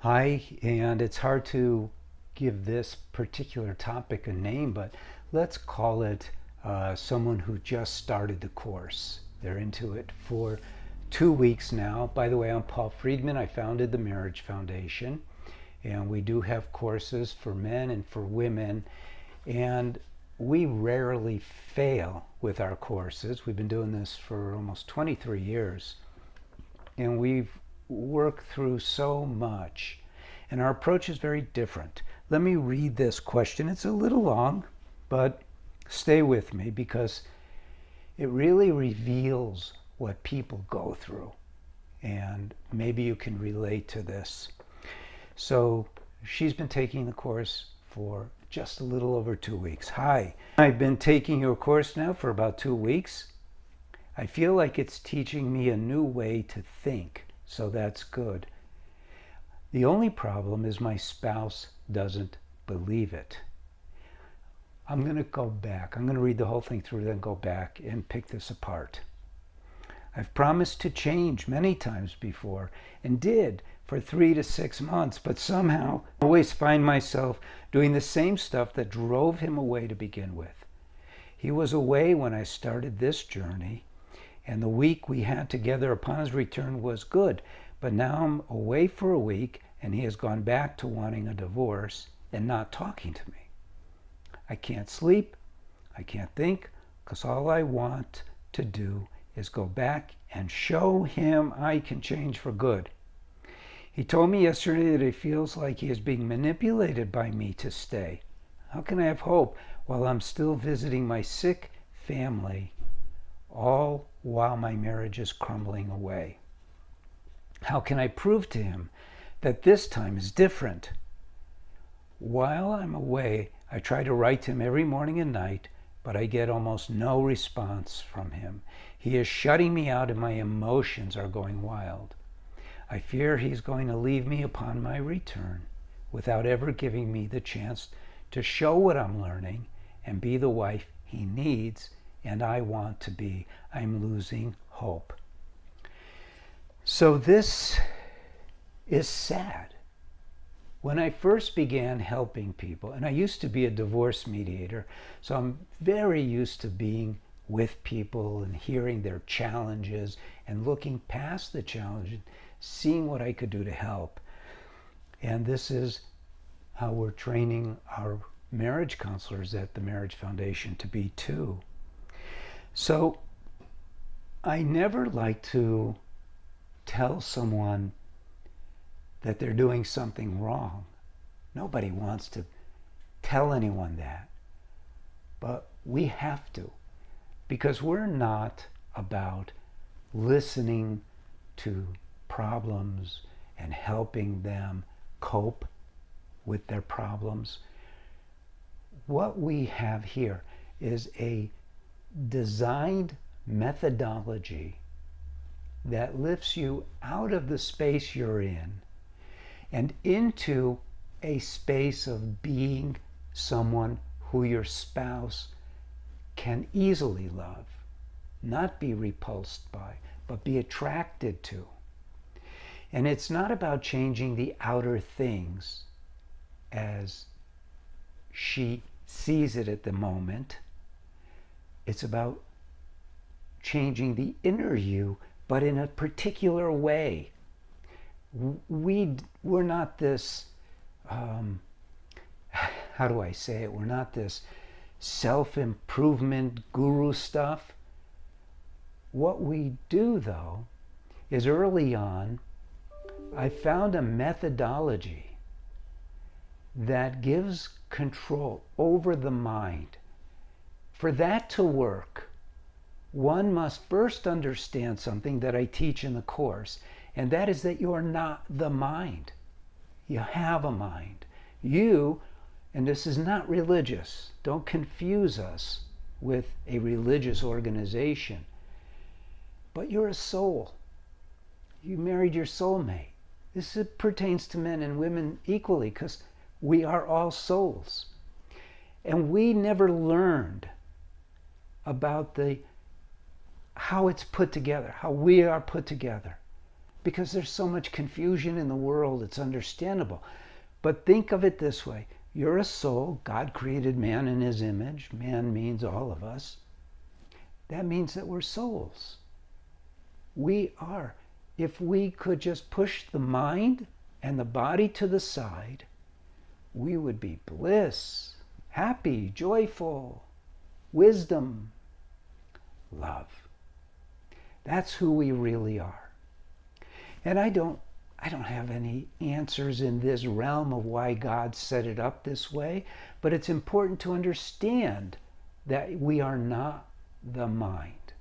Hi, and it's hard to give this particular topic a name, but let's call it someone who just started the course. They're into it for 2 weeks now. By the way, I'm Paul Friedman. I founded the Marriage Foundation, and we do have courses for men and for women. And we rarely fail with our courses. We've been doing this for almost 23 years, and we've worked through so much. And our approach is very different. Let me read this question. It's a little long, but stay with me because it really reveals what people go through. And maybe you can relate to this. So she's been taking the course for just a little over 2 weeks. Hi, I've been taking your course now for about 2 weeks. I feel like it's teaching me a new way to think, so that's good. The only problem is my spouse doesn't believe it. I'm going to go back. I'm going to read the whole thing through, then go back and pick this apart. I've promised to change many times before and did for 3 to 6 months, but somehow I always find myself doing the same stuff that drove him away to begin with. He was away when I started this journey, and the week we had together upon his return was good. But now I'm away for a week, and he has gone back to wanting a divorce and not talking to me. I can't sleep, I can't think, because all I want to do is go back and show him I can change for good. He told me yesterday that he feels like he is being manipulated by me to stay. How can I have hope while I'm still visiting my sick family, all while my marriage is crumbling away? How can I prove to him that this time is different? While I'm away, I try to write to him every morning and night, but I get almost no response from him. He is shutting me out and my emotions are going wild. I fear he's going to leave me upon my return without ever giving me the chance to show what I'm learning and be the wife he needs and I want to be. I'm losing hope. So this is sad. When I first began helping people, and I used to be a divorce mediator, so I'm very used to being with people and hearing their challenges and looking past the challenge, seeing what I could do to help. And this is how we're training our marriage counselors at the Marriage Foundation to be too. So I never like to tell someone that they're doing something wrong. Nobody wants to tell anyone that. But we have to, because we're not about listening to problems and helping them cope with their problems. What we have here is a designed methodology that lifts you out of the space you're in and into a space of being someone who your spouse can easily love, not be repulsed by, but be attracted to. And it's not about changing the outer things as she sees it at the moment. It's about changing the inner you, but in a particular way. We're not this, how do I say it? We're not this self-improvement guru stuff. What we do, though, is early on, I found a methodology that gives control over the mind. For that to work, one must first understand something that I teach in the course, and that is that you are not the mind. You have a mind. You, and this is not religious, don't confuse us with a religious organization, but you're a soul. You married your soulmate. This pertains to men and women equally because we are all souls. And we never learned about how it's put together, how we are put together. because there's so much confusion in the world. It's understandable. But think of it this way. You're a soul. God created man in his image. Man means all of us. That means that we're souls. We are. If we could just push the mind and the body to the side, we would be bliss, happy, joyful, wisdom, love. That's who we really are. And I don't have any answers in this realm of why God set it up this way, but it's important to understand that we are not the mind.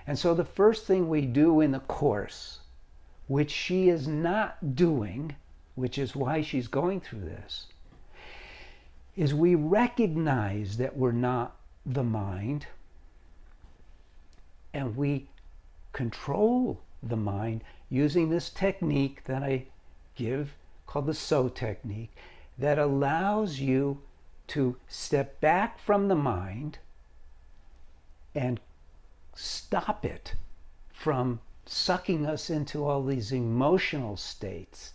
And so the first thing we do in the Course, which she is not doing, which is why she's going through this, is we recognize that we're not the mind, and we control the mind using this technique that I give called the So technique, that allows you to step back from the mind and stop it from sucking us into all these emotional states.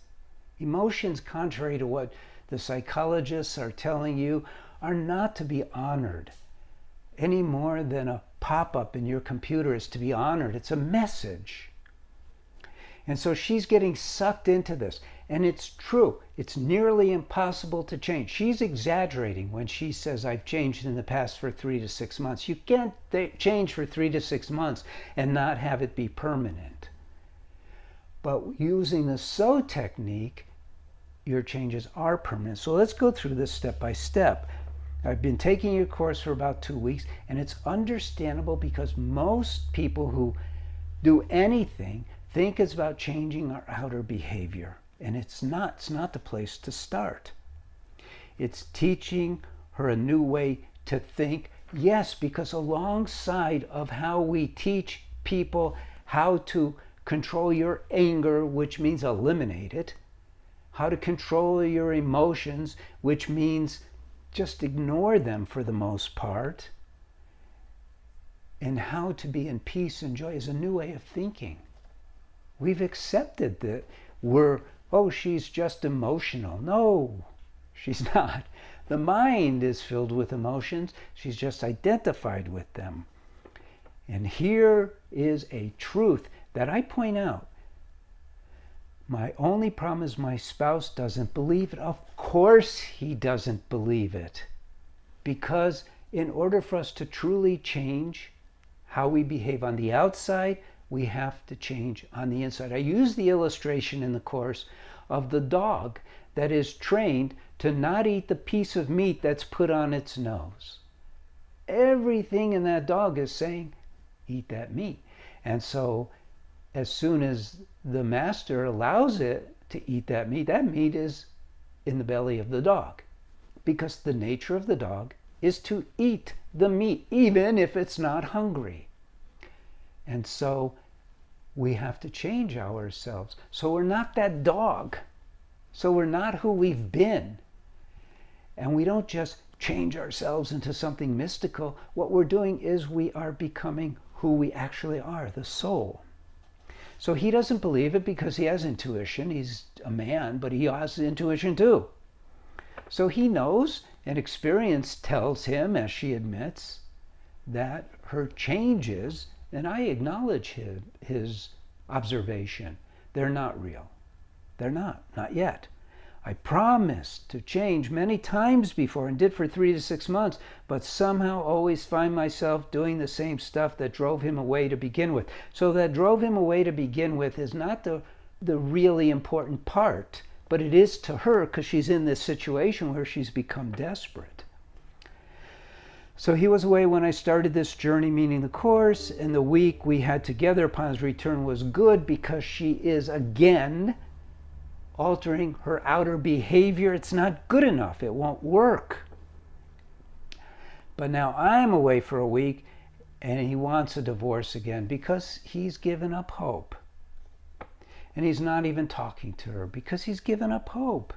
Emotions, contrary to what the psychologists are telling you, are not to be honored any more than a pop-up in your computer is to be honored. It's a message. And so she's getting sucked into this. And it's true. It's nearly impossible to change. She's exaggerating when she says, I've changed in the past for 3 to 6 months. You can't change for 3 to 6 months and not have it be permanent. But using the So technique, your changes are permanent. So let's go through this step by step. I've been taking your course for about 2 weeks, and it's understandable because most people who do anything think it's about changing our outer behavior. And it's not the place to start. It's teaching her a new way to think. Yes, because alongside of how we teach people how to control your anger, which means eliminate it, how to control your emotions, which means just ignore them for the most part, and how to be in peace and joy is a new way of thinking. We've accepted that she's just emotional. No, she's not. The mind is filled with emotions. She's just identified with them. And here is a truth that I point out. My only problem is my spouse doesn't believe it. Of course he doesn't believe it. Because in order for us to truly change how we behave on the outside, we have to change on the inside. I use the illustration in the Course of the dog that is trained to not eat the piece of meat that's put on its nose. Everything in that dog is saying, eat that meat. And so as soon as the master allows it to eat that meat is in the belly of the dog. Because the nature of the dog is to eat the meat, even if it's not hungry. And so we have to change ourselves. So we're not that dog. So we're not who we've been. And we don't just change ourselves into something mystical. What we're doing is we are becoming who we actually are, the soul. So he doesn't believe it because he has intuition. He's a man, but he has intuition too. So he knows, and experience tells him, as she admits, that her changes, and I acknowledge his observation, they're not real. They're not yet. I promised to change many times before and did for 3 to 6 months, but somehow always find myself doing the same stuff that drove him away to begin with. So that drove him away to begin with is not the really important part, but it is to her because she's in this situation where she's become desperate. So he was away when I started this journey, meaning the Course, and the week we had together upon his return was good because she is again altering her outer behavior. It's not good enough. It won't work. But now I'm away for a week and he wants a divorce again because he's given up hope. And he's not even talking to her because he's given up hope.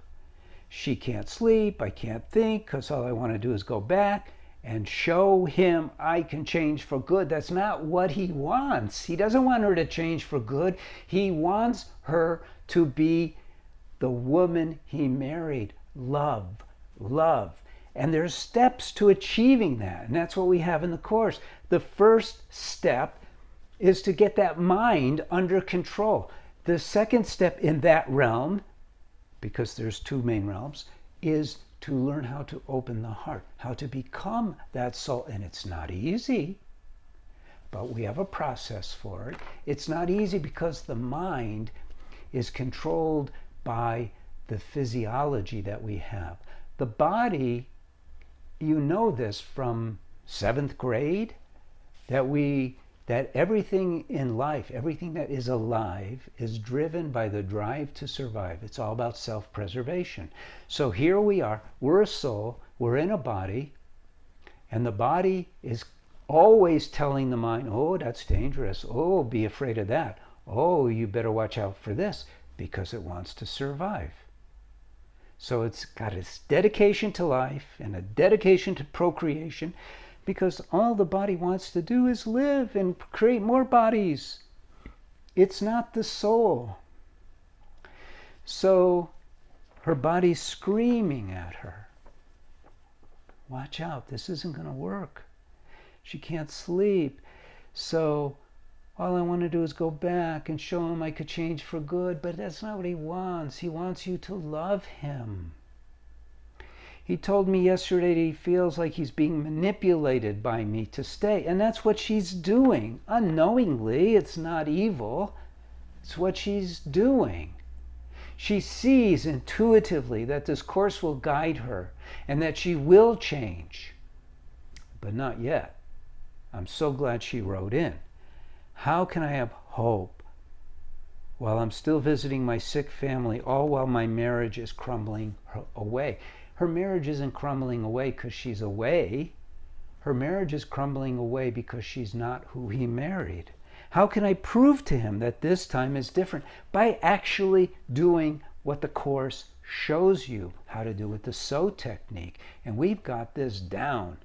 She can't sleep. I can't think because all I want to do is go back. and show him I can change for good. That's not what he wants. He doesn't want her to change for good. He wants her to be the woman he married. Love, love. And there's steps to achieving that. And that's what we have in the Course. The first step is to get that mind under control. The second step in that realm, because there's two main realms, is to learn how to open the heart, how to become that soul. And it's not easy, but we have a process for it. It's not easy because the mind is controlled by the physiology that we have. The body, you know this from 7th grade, that everything in life, everything that is alive, is driven by the drive to survive. It's all about self-preservation. So here we are, we're a soul, we're in a body, and the body is always telling the mind, oh, that's dangerous. Oh, be afraid of that. Oh, you better watch out for this, because it wants to survive. So it's got its dedication to life and a dedication to procreation, because all the body wants to do is live and create more bodies. It's not the soul. So her body's screaming at her, watch out, this isn't going to work. She can't sleep. So all I want to do is go back and show him I could change for good, but that's not what he wants. He wants you to love him. He told me yesterday that he feels like he's being manipulated by me to stay. And that's what she's doing. Unknowingly, it's not evil. It's what she's doing. She sees intuitively that this Course will guide her and that she will change. But not yet. I'm so glad she wrote in. How can I have hope while I'm still visiting my sick family, all while my marriage is crumbling away? Her marriage isn't crumbling away because she's away. Her marriage is crumbling away because she's not who he married. How can I prove to him that this time is different? By actually doing what the Course shows you how to do with the SO technique. And we've got this down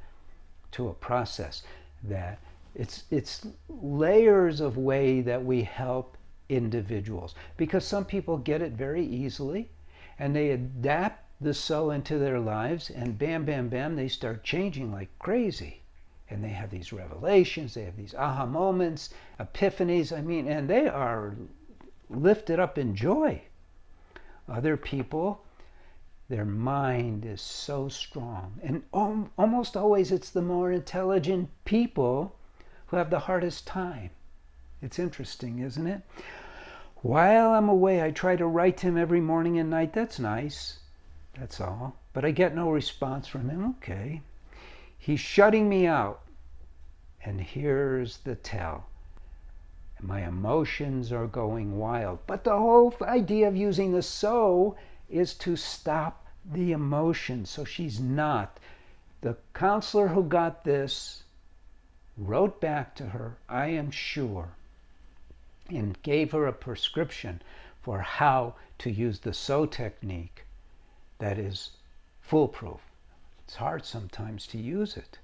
to a process that it's layers of way that we help individuals. Because some people get it very easily and they adapt the SO into their lives, and bam, bam, bam, they start changing like crazy. And they have these revelations, they have these aha moments, epiphanies, and they are lifted up in joy. Other people, their mind is so strong. And almost always it's the more intelligent people who have the hardest time. It's interesting, isn't it? While I'm away, I try to write to him every morning and night. That's nice. That's all. But I get no response from him. Okay. He's shutting me out. And here's the tell. My emotions are going wild. But the whole idea of using the SO is to stop the emotions. So she's not. The counselor who got this wrote back to her, I am sure, and gave her a prescription for how to use the SO technique that is foolproof. It's hard sometimes to use it.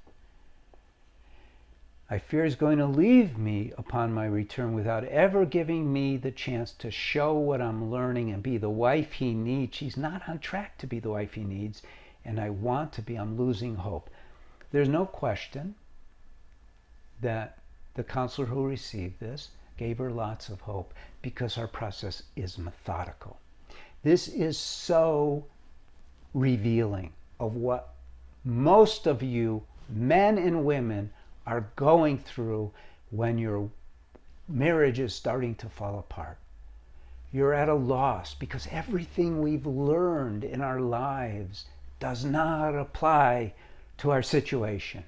I fear he's going to leave me upon my return without ever giving me the chance to show what I'm learning and be the wife he needs. She's not on track to be the wife he needs, and I want to be. I'm losing hope. There's no question that the counselor who received this gave her lots of hope because our process is methodical. This is so revealing of what most of you, men and women, are going through when your marriage is starting to fall apart. You're at a loss because everything we've learned in our lives does not apply to our situation.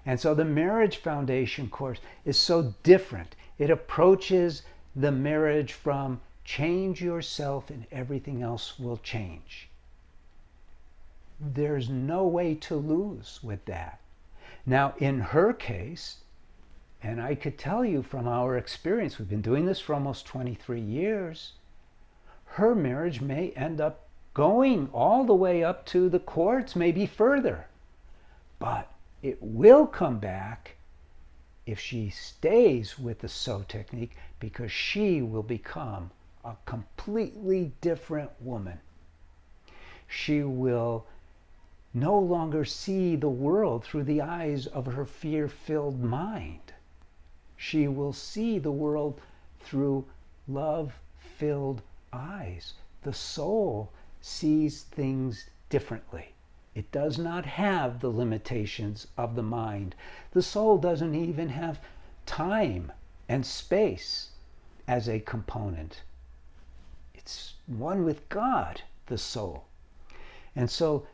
And so the Marriage Foundation course is so different. It approaches the marriage from change yourself and everything else will change. There's no way to lose with that. Now, in her case, and I could tell you from our experience, we've been doing this for almost 23 years, her marriage may end up going all the way up to the courts, maybe further. But it will come back if she stays with the sew technique, because she will become a completely different woman. She will no longer see the world through the eyes of her fear-filled mind. She will see the world through love-filled eyes. The soul sees things differently. It does not have the limitations of the mind. The soul doesn't even have time and space as a component. It's one with God, the soul. And so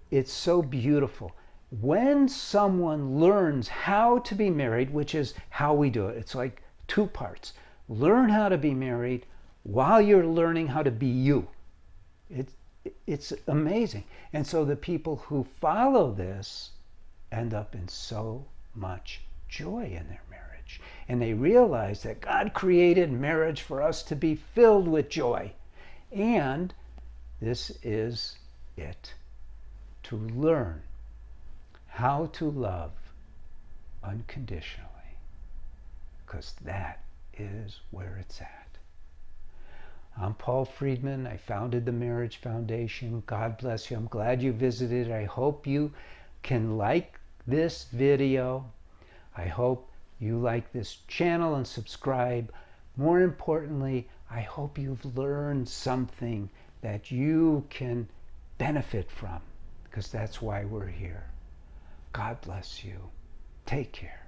it's so beautiful. When someone learns how to be married, which is how we do it, it's like two parts. Learn how to be married while you're learning how to be you. It's amazing. And so the people who follow this end up in so much joy in their marriage. And they realize that God created marriage for us to be filled with joy. And this is it. To learn how to love unconditionally. Because that is where it's at. I'm Paul Friedman. I founded the Marriage Foundation. God bless you. I'm glad you visited. I hope you can like this video. I hope you like this channel and subscribe. More importantly, I hope you've learned something that you can benefit from, because that's why we're here. God bless you. Take care.